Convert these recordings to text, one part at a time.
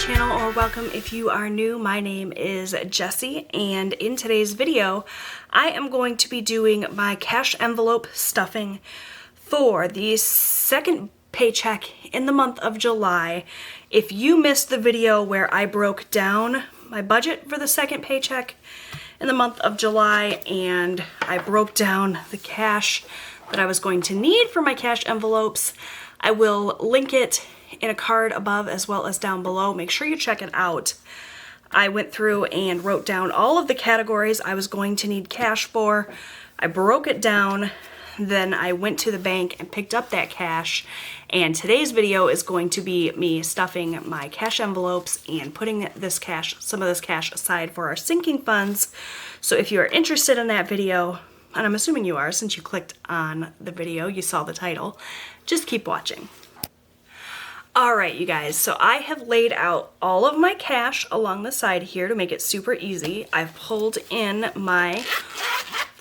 channel, or welcome if you are new. My name is Jessie, and in today's video I am going to be doing my cash envelope stuffing for the second paycheck in the month of July. If you missed the video where I broke down my budget for the second paycheck in the month of July and I broke down the cash that I was going to need for my cash envelopes, I will link it in a card above as well as down below. Make sure you check it out. I went through and wrote down all of the categories I was going to need cash for. I broke it down, then I went to the bank and picked up that cash, and today's video is going to be me stuffing my cash envelopes and putting some of this cash aside for our sinking funds. So if you are interested in that video, and I'm assuming you are since you clicked on the video, you saw the title, just keep watching. Alright, you guys, so I have laid out all of my cash along the side here to make it super easy. I've pulled in my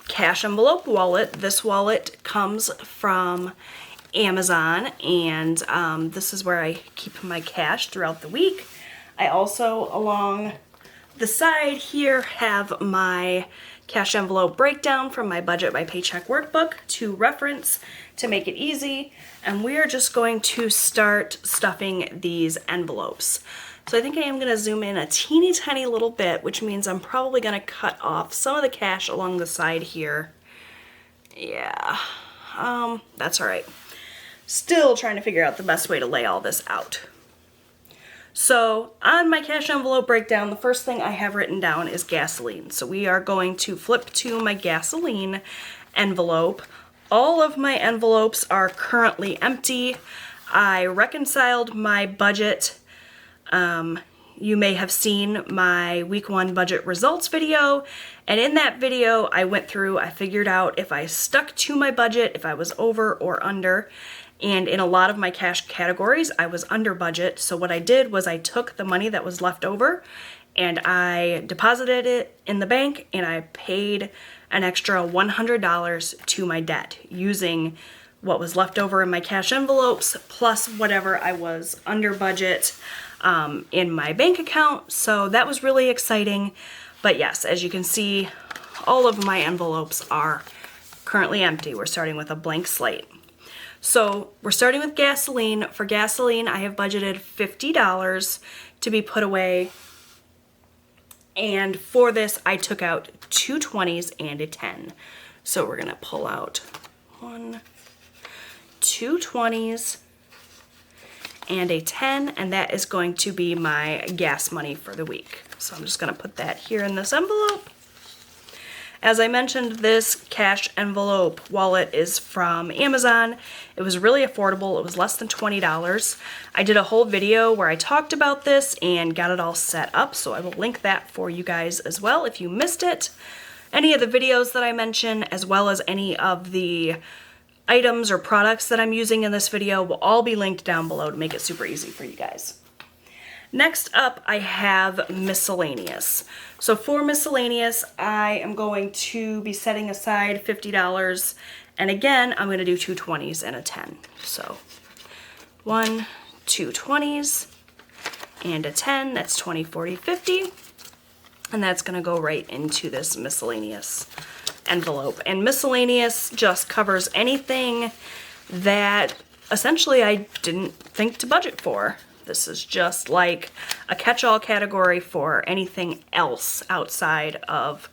cash envelope wallet. This wallet comes from Amazon, and this is where I keep my cash throughout the week. I also, along the side here, have my cash envelope breakdown from my budget by paycheck workbook to reference to make it easy, and we are just going to start stuffing these envelopes. So I think I am going to zoom in a teeny tiny little bit, which means I'm probably going to cut off some of the cash along the side here. Yeah, that's all right. Still trying to figure out the best way to lay all this out. So on my cash envelope breakdown, the first thing I have written down is gasoline. So we are going to flip to my gasoline envelope. All of my envelopes are currently empty. I reconciled my budget. You may have seen my week 1 budget results video, and in that video I went through, I figured out if I stuck to my budget, if I was over or under. And in a lot of my cash categories, I was under budget. So what I did was I took the money that was left over and I deposited it in the bank, and I paid an extra $100 to my debt using what was left over in my cash envelopes plus whatever I was under budget in my bank account. So that was really exciting. But yes, as you can see, all of my envelopes are currently empty. We're starting with a blank slate. So we're starting with gasoline. For gasoline, I have budgeted $50 to be put away. And for this, I took out 2 20s and a 10. So we're gonna pull out 2 20s and a 10, and that is going to be my gas money for the week. So I'm just gonna put that here in this envelope. As I mentioned, this cash envelope wallet is from Amazon. It was really affordable. It was less than $20. I did a whole video where I talked about this and got it all set up, so I will link that for you guys as well if you missed it. Any of the videos that I mention, as well as any of the items or products that I'm using in this video, will all be linked down below to make it super easy for you guys. Next up, I have miscellaneous. So for miscellaneous, I am going to be setting aside $50, and again, I'm going to do 2 20s and a 10. So 2 20s and a 10, that's 20, 40, 50, and that's going to go right into this miscellaneous envelope. And miscellaneous just covers anything that essentially I didn't think to budget for. This is just like a catch-all category for anything else outside of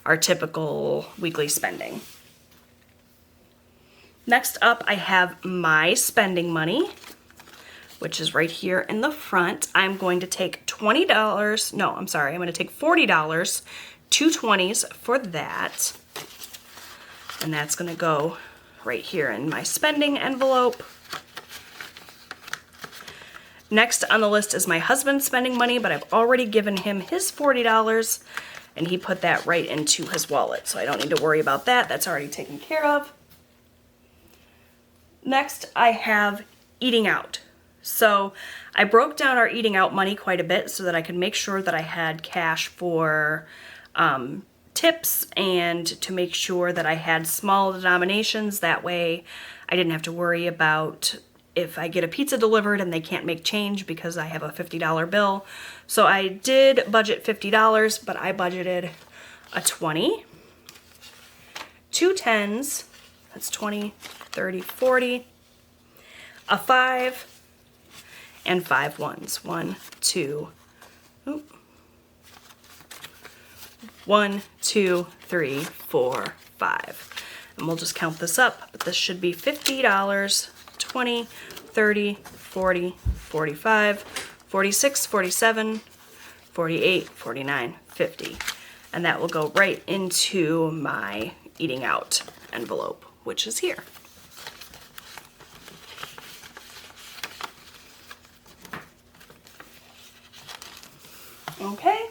our typical weekly spending. Next up, I have my spending money, which is right here in the front. I'm going to take I'm going to take $40, 2 20s for that. And that's going to go right here in my spending envelope. Next on the list is my husband's spending money, but I've already given him his $40, and he put that right into his wallet, so I don't need to worry about that. That's already taken care of. Next, I have eating out. So I broke down our eating out money quite a bit so that I could make sure that I had cash for tips and to make sure that I had small denominations. That way I didn't have to worry about if I get a pizza delivered and they can't make change because I have a $50 bill. So I did budget $50, but I budgeted a 20, 2 10s, that's 20, 30, 40, a 5, and 5 ones. 1, 2, 1, 2, 3, 4, 5. And we'll just count this up, but this should be $50, 20, 30, 40, 45, 46, 47, 48, 49, 50. And that will go right into my eating out envelope, which is here. Okay.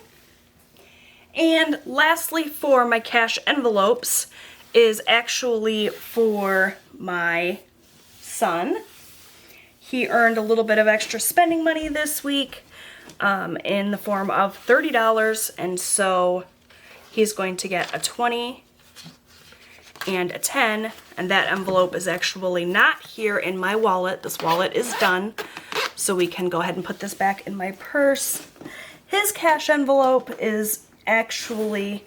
And lastly, for my cash envelopes is actually for my son. He earned a little bit of extra spending money this week in the form of $30, and so he's going to get a 20 and a 10, and that envelope is actually not here in my wallet. This wallet is done, so we can go ahead and put this back in my purse. His cash envelope is actually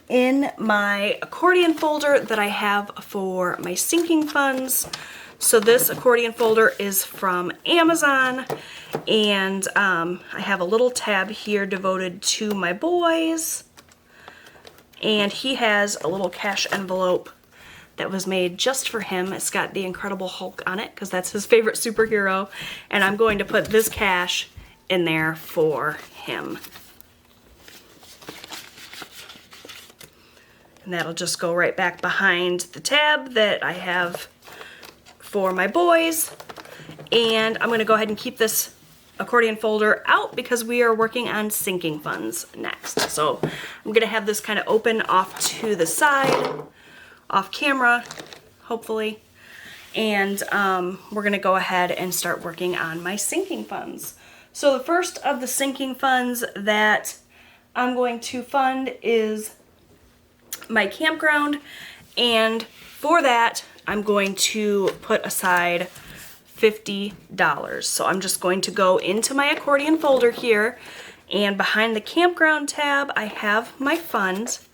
in my accordion folder that I have for my sinking funds. So this accordion folder is from Amazon, and I have a little tab here devoted to my boys, and he has a little cash envelope that was made just for him. It's got the Incredible Hulk on it because that's his favorite superhero, and I'm going to put this cash in there for him. And that'll just go right back behind the tab that I have for my boys. And I'm going to go ahead and keep this accordion folder out because we are working on sinking funds next. So I'm going to have this kind of open off to the side, off camera, hopefully. And we're going to go ahead and start working on my sinking funds. So the first of the sinking funds that I'm going to fund is my campground, and for that I'm going to put aside $50. So I'm just going to go into my accordion folder here, and behind the campground tab I have my funds.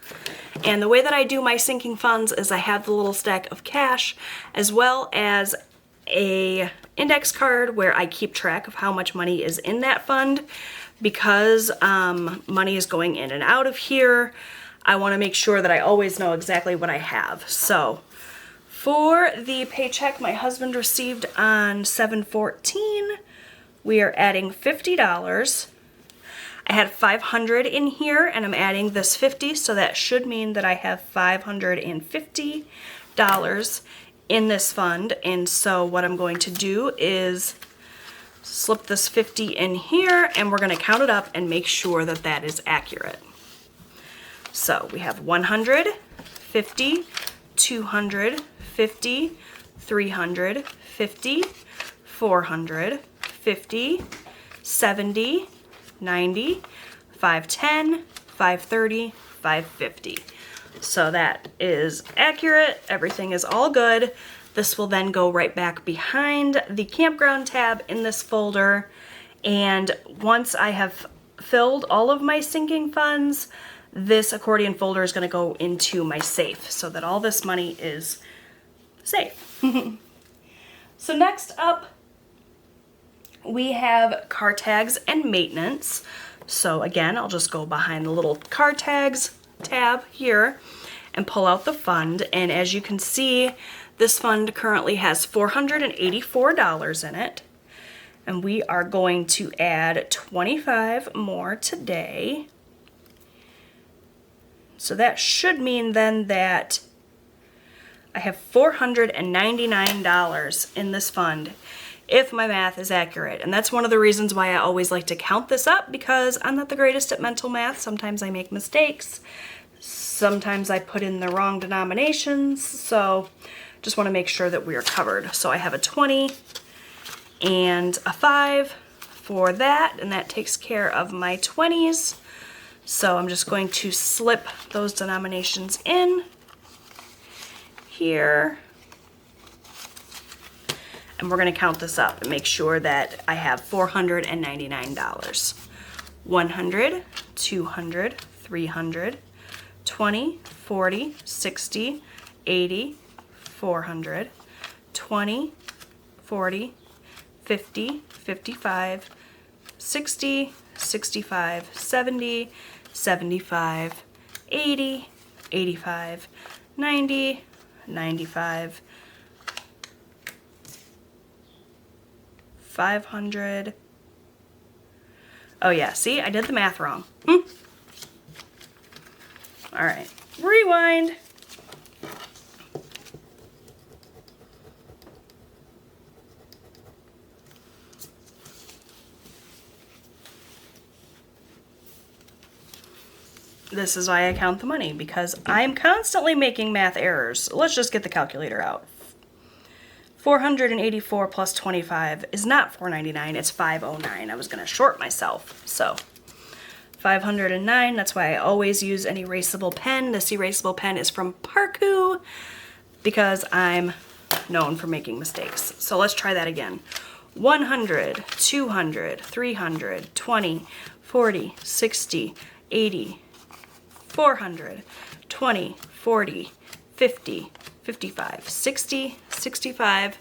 And the way that I do my sinking funds is I have the little stack of cash as well as a index card where I keep track of how much money is in that fund. Because money is going in and out of here, I want to make sure that I always know exactly what I have. So for the paycheck my husband received on 7/14, we are adding $50. I had $500 in here, and I'm adding this 50, so that should mean that I have $550 in this fund. And so what I'm going to do is slip this 50 in here, and we're going to count it up and make sure that that is accurate. So we have 100, 50, 200, 50, 300, 50, 400, 50, 70, 90, 510, 530, 550. So that is accurate. Everything is all good. This will then go right back behind the campground tab in this folder. And once I have filled all of my sinking funds, this accordion folder is going to go into my safe so that all this money is safe. So next up, we have car tags and maintenance. So again, I'll just go behind the little car tags tab here and pull out the fund. And as you can see, this fund currently has $484 in it. And we are going to add 25 more today. So that should mean then that I have $499 in this fund, if my math is accurate. And that's one of the reasons why I always like to count this up, because I'm not the greatest at mental math. Sometimes I make mistakes. Sometimes I put in the wrong denominations. So just want to make sure that we are covered. So I have a 20 and a 5 for that, and that takes care of my 20s. So I'm just going to slip those denominations in here. And we're gonna count this up and make sure that I have $499. 100, 200, 300, 20, 40, 60, 80, 400, 20, 40, 50, 55, 60, 65, 70, 75, 80, 85, 90, 95, 500. Oh yeah, see, I did the math wrong. All right, rewind. This is why I count the money, because I'm constantly making math errors. Let's just get the calculator out. 484 plus 25 is not 499, it's 509. I was gonna short myself, so 509, that's why I always use an erasable pen. This erasable pen is from Parkoo because I'm known for making mistakes. So let's try that again. 100, 200, 300, 20, 40, 60, 80, 400, 20, 40, 50, 55, 60, 65,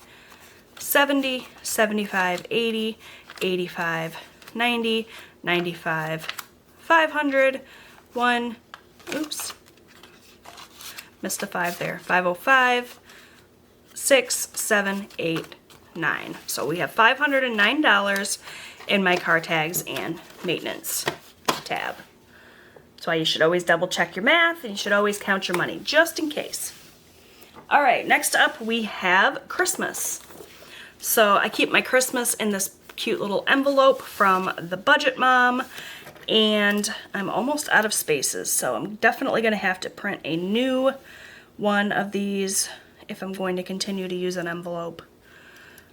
70, 75, 80, 85, 90, 95, 500, 1, oops, missed a 5 there, 505, 6, 7, 8, 9. So we have $509 in my car tags and maintenance tab. That's why you should always double check your math, and you should always count your money, just in case. All right, next up we have Christmas. So I keep my Christmas in this cute little envelope from the Budget Mom, and I'm almost out of spaces, so I'm definitely gonna have to print a new one of these if I'm going to continue to use an envelope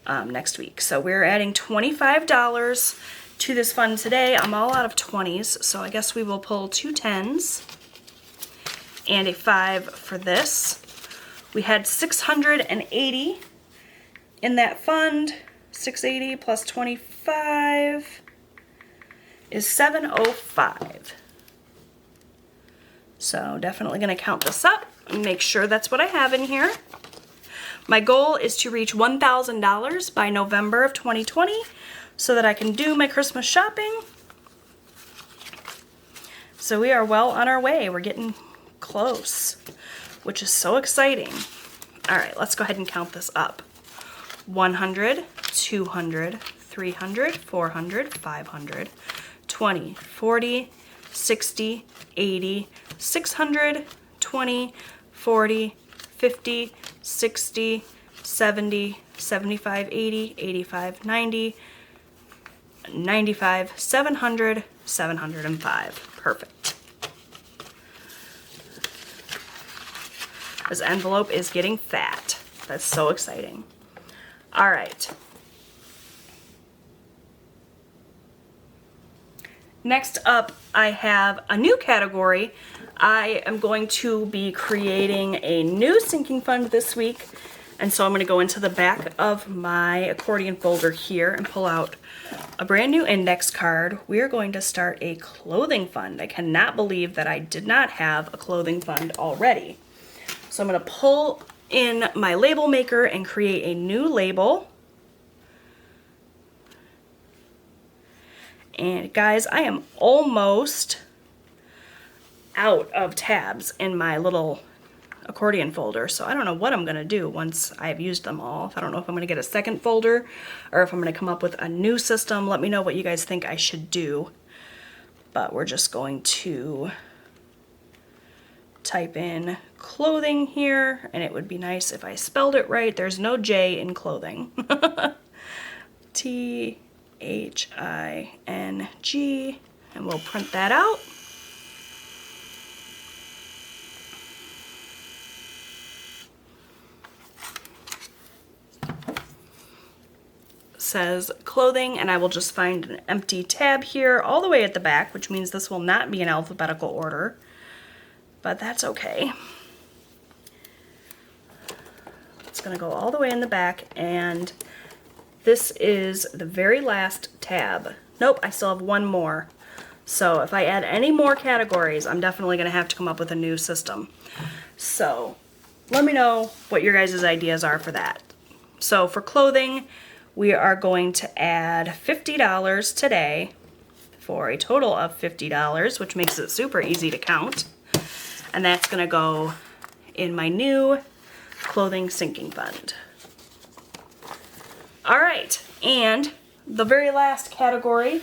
next week. So we're adding $25 to this fund today. I'm all out of 20s, so I guess we will pull 2 10s and a 5 for this. We had 680 in that fund. 680 plus 25 is 705. So definitely gonna count this up and make sure that's what I have in here. My goal is to reach $1,000 by November of 2020 so that I can do my Christmas shopping. So we are well on our way. We're getting close, which is so exciting. All right, let's go ahead and count this up. 100, 200, 300, 400, 500, 20, 40, 60, 80, 600, 20, 40, 50, 60, 70, 75, 80, 85, 90, 95, 700, 705. Perfect. This envelope is getting fat. That's so exciting. All right. Next up, I have a new category. I am going to be creating a new sinking fund this week. And so I'm going to go into the back of my accordion folder here and pull out a brand new index card. We are going to start a clothing fund. I cannot believe that I did not have a clothing fund already. So I'm going to pull in my label maker and create a new label. And guys, I am almost out of tabs in my little accordion folder, so I don't know what I'm gonna do once I've used them all. I don't know if I'm gonna get a second folder or if I'm gonna come up with a new system. Let me know what you guys think I should do. But we're just going to type in clothing here, and it would be nice if I spelled it right. There's no J in clothing. T-H-I-N-G, and we'll print that out. Says clothing, and I will just find an empty tab here all the way at the back, which means this will not be in alphabetical order, but that's okay. It's gonna go all the way in the back, and this is the very last tab. Nope, I still have one more. So if I add any more categories, I'm definitely going to have to come up with a new system. So let me know what your guys' ideas are for that. So for clothing, we are going to add $50 today for a total of $50, which makes it super easy to count. And that's going to go in my new clothing sinking fund. All right, and the very last category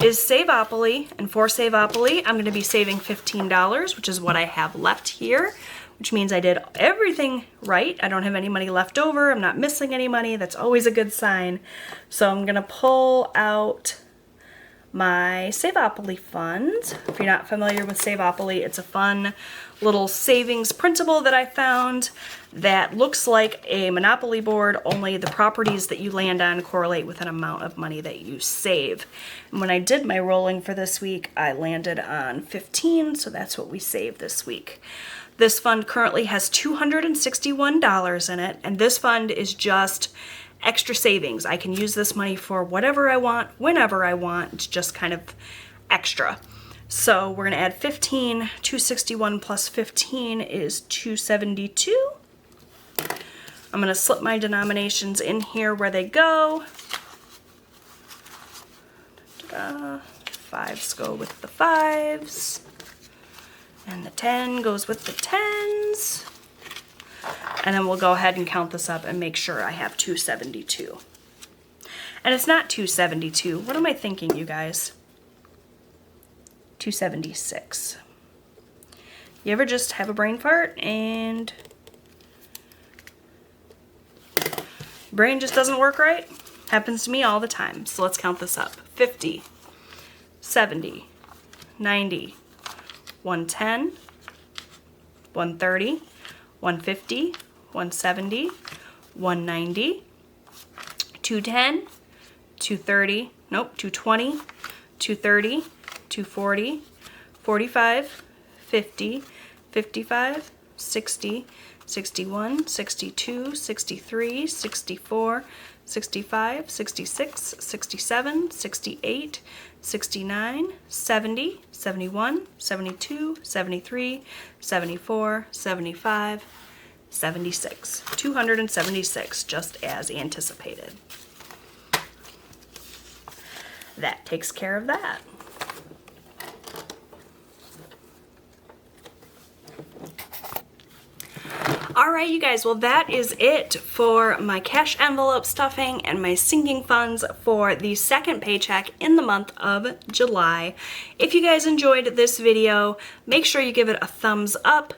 is Savopoly, and for Savopoly, I'm going to be saving $15, which is what I have left here, which means I did everything right. I don't have any money left over. I'm not missing any money. That's always a good sign. So I'm going to pull out my Savopoly fund. If you're not familiar with Savopoly, it's a fun little savings printable that I found that looks like a Monopoly board, only the properties that you land on correlate with an amount of money that you save. And when I did my rolling for this week, I landed on 15, so that's what we saved this week. This fund currently has $261 in it, and this fund is just extra savings. I can use this money for whatever I want, whenever I want. It's just kind of extra. So we're going to add 15. 261 plus 15 is 272. I'm going to slip my denominations in here where they go. Fives go with the fives. And the 10 goes with the 10s. And then we'll go ahead and count this up and make sure I have 272. And it's not 272. What am I thinking, you guys? 276. You ever just have a brain fart and brain just doesn't work right? Happens to me all the time. So let's count this up. 50, 70, 90, 110, 130, 150, 170, 190, 210, 230, nope, 220, 230, 240, 45, 50, 55, 60, 61, 62, 63, 64, 65, 66, 67, 68, 69, 70, 71, 72, 73, 74, 75, 76. 276, just as anticipated. That takes care of that. Alright, you guys, well that is it for my cash envelope stuffing and my sinking funds for the second paycheck in the month of July. If you guys enjoyed this video, make sure you give it a thumbs up.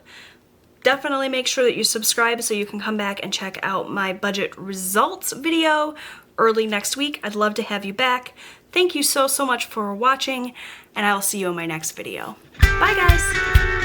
Definitely make sure that you subscribe so you can come back and check out my budget results video early next week. I'd love to have you back. Thank you so much for watching, and I will see you in my next video. Bye, guys!